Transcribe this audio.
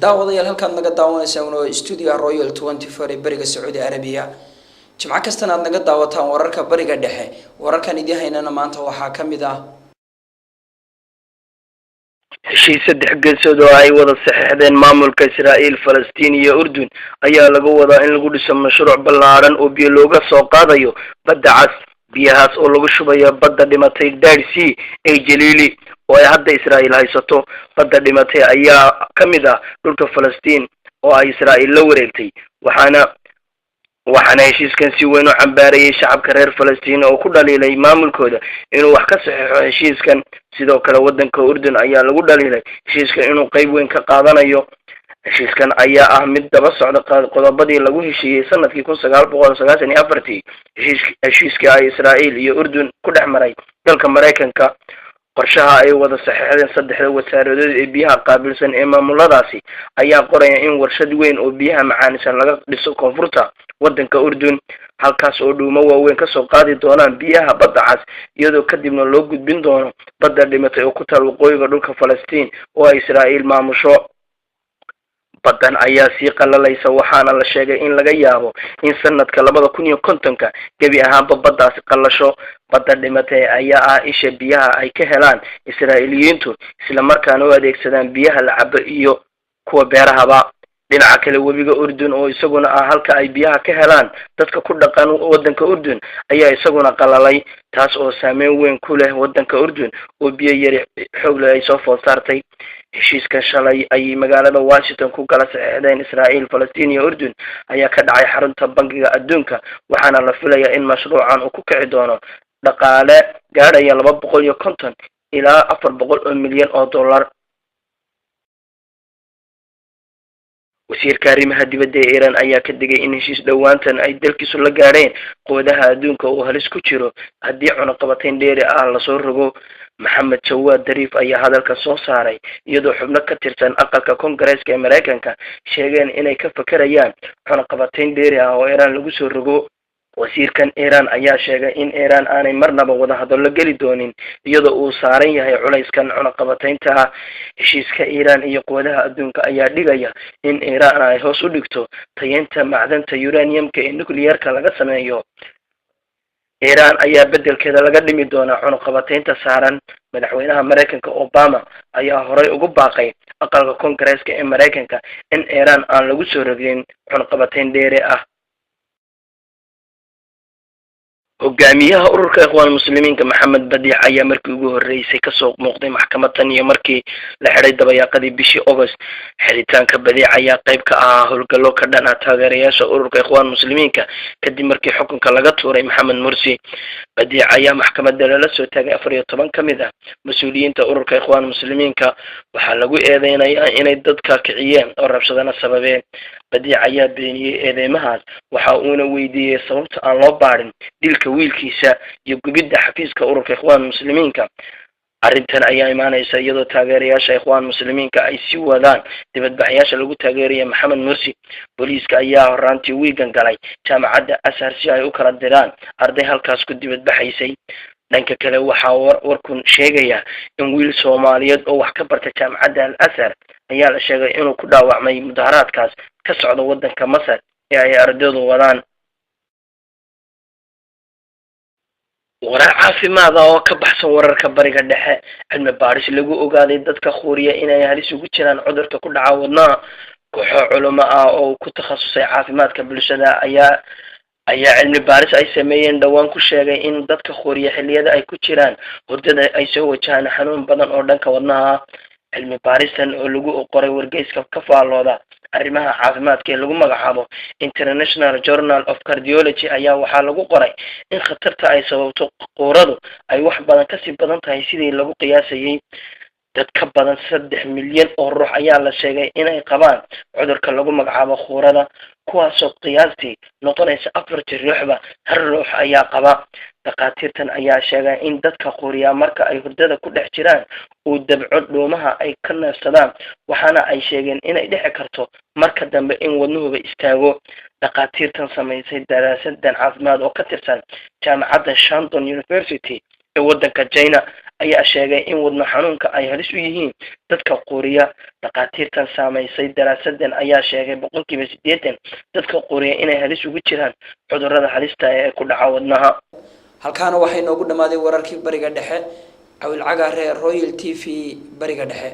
daawadayaal halkaad naga daawanaysaa waa studio Royal 24 ee bariga Saudi Arabia. Jimco kastana aad naga daawataan wararka bariga dhexe. Wararkan idin haynana maanta waxaa kamid ah heshiis saddex geesood oo ay wada saxiixdeen maamulka Israa'iil, Falastiin iyo Urdun ayaa lagu wadaa in lagu dhiso mashruuc ballaaran oo biyo looga soo qaadayo badda cas. biyahaas oo lagu shubayo badda dhimatay Dead Sea ee Jaliili oo ay hadda Israa'iil haysato. badda dhimatay ayaa kamid ah dhulka Falastiin oo ay Israa'iil la wareegtay, waxaana heshiiskan si weyn u cambaarayay shacabka reer Falastiin oo ku dhaliilay maamulkooda inuu wax ka saxiixo heshiiskan. sidoo kale wadanka Urdun ayaa lagu dhaliilay heshiiskan inuu qayb weyn ka qaadanayo. heshiiskan ayaa ah mid daba socda qodobadii lagu heshiiyey sanadkii 1994 heshiiskii ay Israa'iil iyo Urdun ku dhexmaray dalka Mareykanka. qorshaha ay wada saxiixdeen saddexda wasaaradood ee biyaha qaabilsan ee maamuladaasi ayaa qoraya in warshad weyn oo biyaha macaanisan laga dhiso koonfurta wadanka Urdun, halkaas oo dhuumo waaweyn ka soo qaadi doonaan biyaha badda cas, iyadoo kadibna loo gudbin doono badda dhimatay oo ku taal waqooyiga dhulka Falastiin oo ay Israa'iil maamusho. baddan ayaa sii qalalaysa, waxaana la sheegay in laga yaabo in sanadka 2050 gebi ahaanba baddaasi qalasho. badda dhimatay ayaa ah isha biyaha ay ka helaan Israa'iiliyiintu, isla markaana u adeegsadaan biyaha la cabo iyo kuwa beerahaba. dhinaca kale webiga Urdun oo isaguna ah halka ay biyaha ka helaan dadka ku dhaqan wadanka Urdun ayaa isaguna qalalay, taas oo saameyn weyn ku leh wadanka Urdun oo biyo yari xoog leh ay soo food saartay. heshiiskan shalay ay magaalada Washington ku kala saxiixdeen Israa'iil, Falastiin iyo Urdun ayaa ka dhacay xarunta bangiga adduunka, waxaana la filayaa in mashruucan uu ku kici doono dhaqaale gaadhaya 250 ilaa 400 milyan oo dollar. wasiirka arrimaha dibadda ee Iran ayaa ka digay in heshiis dhawaantan ay dalkiisu la gaadheen quwadaha adduunka oo halis ku jiro haddii cunaqabatayn dheeri ah la soo rogo. Maxamed Jawad Zarif ayaa hadalka soo saaray iyadoo xubno ka tirsan aqalka Koongareeska ee Mareykanka sheegeen inay ka fakarayaan cunaqabatayn dheeri ah oo Iran lagu soo rogo. wasiirkan Iran ayaa sheegay in Iran aanay marnaba wada hadallo geli doonin iyadoo uu saaran yahay culayskan cunaqabataynta. heshiiska Iran iyo quwadaha adduunka ayaa dhigaya in Iran ay hoos u dhigto tayeynta macdanta uraniumka ee nuclearka laga sameeyo. Iran ayaa bedelkeeda laga dhimi doonaa cunaqabataynta saaran. madaxweynaha Mareykanka Obama ayaa horay ugu baaqay aqalka Koongareeska ee Mareykanka in Iran aan lagu soo rogin cunaqabatayn dheeri ah. hogaamiyaha ururka Ikhwaan Muslimiinka Maxamed Badiic ayaa markii ugu horeysay ka soo muuqday maxkamaddan iyo markii la xiray dabayaaqadii bishii August. xiritaanka Badiic ayaa qayb ka ah howlgallo ka dhan ah taageerayaasha ururka Ikhwaan Muslimiinka kadib markii xukunka laga tuuray Maxamed Mursi. Badiic ayaa maxkamadda lala soo taagay 14 ka mid ah mas'uuliyiinta ururka Ikhwaan Muslimiinka, waxaa lagu eedeynayaa inay dadka kiciyeen oo rabshadana sababeen. Badiic ayaa beeniyay eedeymahaas, waxa uuna weydiiyay sababta aan loo baarin dilka wiilkiisa iyo gubidda xafiiska ururka Ikhwaan Muslimiinka. arrintan ayaa imaanaysa iyadoo taageerayaasha Ikhwaan Muslimiinka ay si wadaan dibadbaxayaasha lagu taageeraya Maxamed Mursi. booliiska ayaa horaantii wiigan galay jaamacadda Azhar si ay u kala diraan arday halkaas ku dibadbaxaysay. dhanka kale waxaa warkun sheegaya in wiil Soomaaliyeed oo wax ka barta jaamacadda Al-Azhar ayaa la sheegay inuu ku dhaawacmay mudaharaadkaas ka socda wadanka Masar ee ay ardaydu wadaan. warar caafimaad oo ka baxsan wararka bariga dhexe. cilmi baaris lagu ogaaday dadka Khuuriya inay halis ugu jiraan cudurka ku dhaca wadnaha. kooxo culimo ah oo ku takhasusay caafimaadka bulshada ayaa cilmi baaris ay sameeyeen dhawaan ku sheegay in dadka Khuuriya xilliyada ay ku jiraan hurdada ay soo wajahaan xanuun badan oo dhanka wadnaha. cilmi baaristan oo lagu qoray wargeyska ka faalooda arrimaha caafimaadka ee lagu magacaabo International Journal of Cardiology ayaa waxaa lagu qoray in khatarta ay sababto quuradu ay wax badan ka sii badan tahay sidii lagu qiyaasayay. dad ka badan 3 milyan oo ruux ayaa la sheegay inay qabaan cudurka lagu magacaabo quurada, kuwaasoo qiyaastii noqonaysa 4 ruuxba hal ruux ayaa qaba. dhaqaatiirtan ayaa sheegay in dadka Khuuriya marka ay hurdada ku dhex jiraan uu dabco dhuumaha ay ka neefsadaan, waxaana ay sheegeen inay dhici karto marka dambe in wadnuhuba istaago. dhaqaatiirtan samaysay daraasadan caafimaad oo ka tirsan jaamacadda Shandong University ee wadanka China ayaa sheegay in wadno xanuunka ay halis u yihiin dadka quuriya. Dhakhaatiirtan saameysay daraasadan ayaa sheegay 80% dadka quuriya inay halis ugu jiraan cudurrada halista ee ku dhaca wadnaha. halkaana waxay noogu dhamaaday wararkii bariga dhexe. Awil Cagaare, Royal TV bariga dhexe.